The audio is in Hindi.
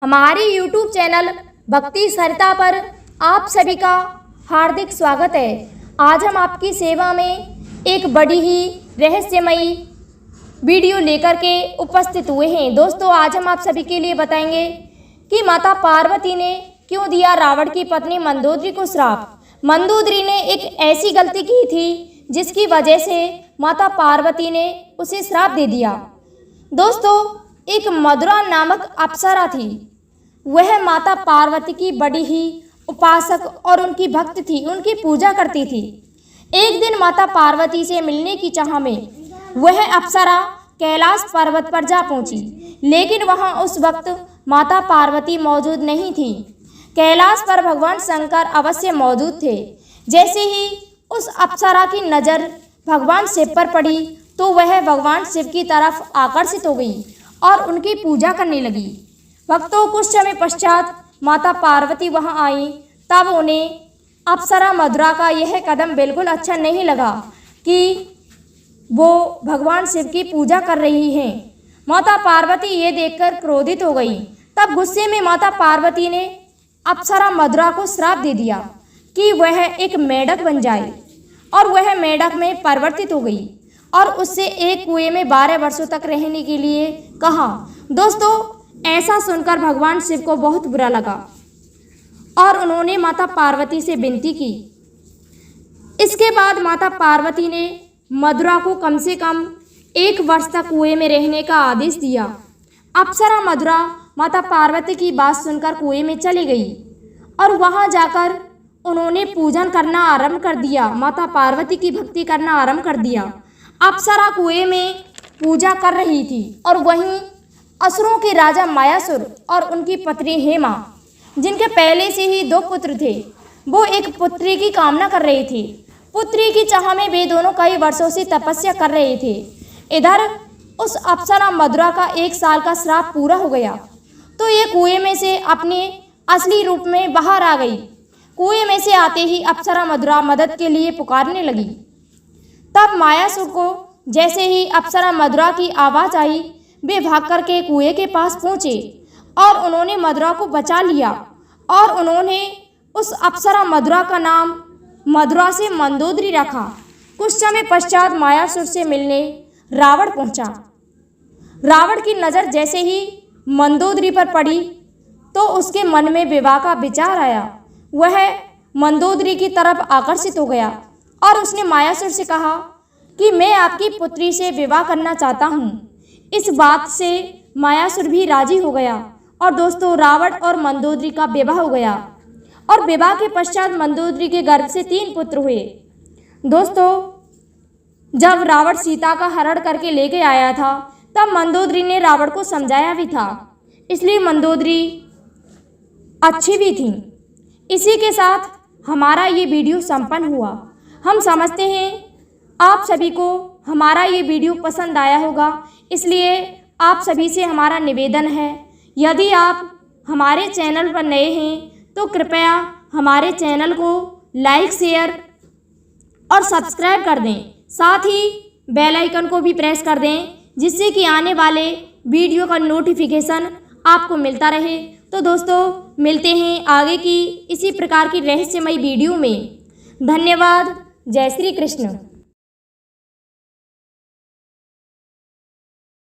हमारे YouTube चैनल भक्ति सरिता पर आप सभी का हार्दिक स्वागत है। आज हम आपकी सेवा में एक बड़ी ही रहस्यमयी वीडियो लेकर के उपस्थित हुए हैं। दोस्तों, आज हम आप सभी के लिए बताएंगे कि माता पार्वती ने क्यों दिया रावण की पत्नी मंदोदरी को श्राप। मंदोदरी ने एक ऐसी गलती की थी जिसकी वजह से माता पार्वती ने उसे श्राप दे दिया। दोस्तों, एक मधुरा नामक अप्सरा थी। वह माता पार्वती की बड़ी ही उपासक और उनकी भक्त थी, उनकी पूजा करती थी। एक दिन माता पार्वती से मिलने की चाह में वह अप्सरा कैलाश पर्वत पर जा पहुंची, लेकिन वहां उस वक्त माता पार्वती मौजूद नहीं थी। कैलाश पर भगवान शंकर अवश्य मौजूद थे। जैसे ही उस अप्सरा की नज़र भगवान शिव पर पड़ी तो वह भगवान शिव की तरफ आकर्षित हो गई और उनकी पूजा करने लगी। भक्तों, कुछ समय पश्चात माता पार्वती वहां आई। तब उन्हें अप्सरा मधुरा का यह कदम बिल्कुल अच्छा नहीं लगा कि वो भगवान शिव की पूजा कर रही हैं। माता पार्वती ये देखकर क्रोधित हो गई। तब गुस्से में माता पार्वती ने अप्सरा मधुरा को श्राप दे दिया कि वह एक मेढक बन जाए, और वह मेढक में परिवर्तित हो गई और उससे एक कुएं में 12 वर्षों तक रहने के लिए कहा। दोस्तों, ऐसा सुनकर भगवान शिव को बहुत बुरा लगा और उन्होंने माता पार्वती से विनती की। इसके बाद माता पार्वती ने मधुरा को कम से कम 1 वर्ष तक कुएं में रहने का आदेश दिया। अप्सरा मधुरा माता पार्वती की बात सुनकर कुएं में चली गई और वहां जाकर उन्होंने पूजन करना आरंभ कर दिया, माता पार्वती की भक्ति करना आरंभ कर दिया। अप्सरा कुएं में पूजा कर रही थी और वहीं असुरों के राजा मायासुर और उनकी पत्नी हेमा, जिनके पहले से ही 2 पुत्र थे, वो एक पुत्री की कामना कर रहे थे। पुत्री की चाह में वे दोनों कई वर्षों से तपस्या कर रहे थे। इधर उस अप्सरा मधुरा का 1 साल का श्राप पूरा हो गया तो ये कुएं में से अपने असली रूप में बाहर आ गई। कुएं में से आते ही अप्सरा मधुरा मदद के लिए पुकारने लगी। तब मायासुर को जैसे ही अप्सरा मधुरा की आवाज़ आई, वे भाग कर के कुएं के पास पहुँचे और उन्होंने मधुरा को बचा लिया और उन्होंने उस अप्सरा मधुरा का नाम मधुरा से मंदोदरी रखा। कुछ समय पश्चात मायासुर से मिलने रावण पहुंचा। रावण की नज़र जैसे ही मंदोदरी पर पड़ी तो उसके मन में विवाह का विचार आया। वह मंदोदरी की तरफ आकर्षित हो गया और उसने मायासुर से कहा कि मैं आपकी पुत्री से विवाह करना चाहता हूँ। इस बात से मायासुर भी राजी हो गया और दोस्तों, रावण और मंदोदरी का विवाह हो गया और विवाह के पश्चात मंदोदरी के गर्भ से 3 पुत्र हुए। दोस्तों, जब रावण सीता का हरण करके लेके आया था तब मंदोदरी ने रावण को समझाया भी था, इसलिए मंदोदरी अच्छी भी थी। इसी के साथ हमारा ये वीडियो संपन्न हुआ। हम समझते हैं आप सभी को हमारा ये वीडियो पसंद आया होगा, इसलिए आप सभी से हमारा निवेदन है, यदि आप हमारे चैनल पर नए हैं तो कृपया हमारे चैनल को लाइक, शेयर और सब्सक्राइब कर दें। साथ ही बेल आइकन को भी प्रेस कर दें, जिससे कि आने वाले वीडियो का नोटिफिकेशन आपको मिलता रहे। तो दोस्तों, मिलते हैं आगे की इसी प्रकार की रहस्यमयी वीडियो में। धन्यवाद। जय श्री कृष्ण।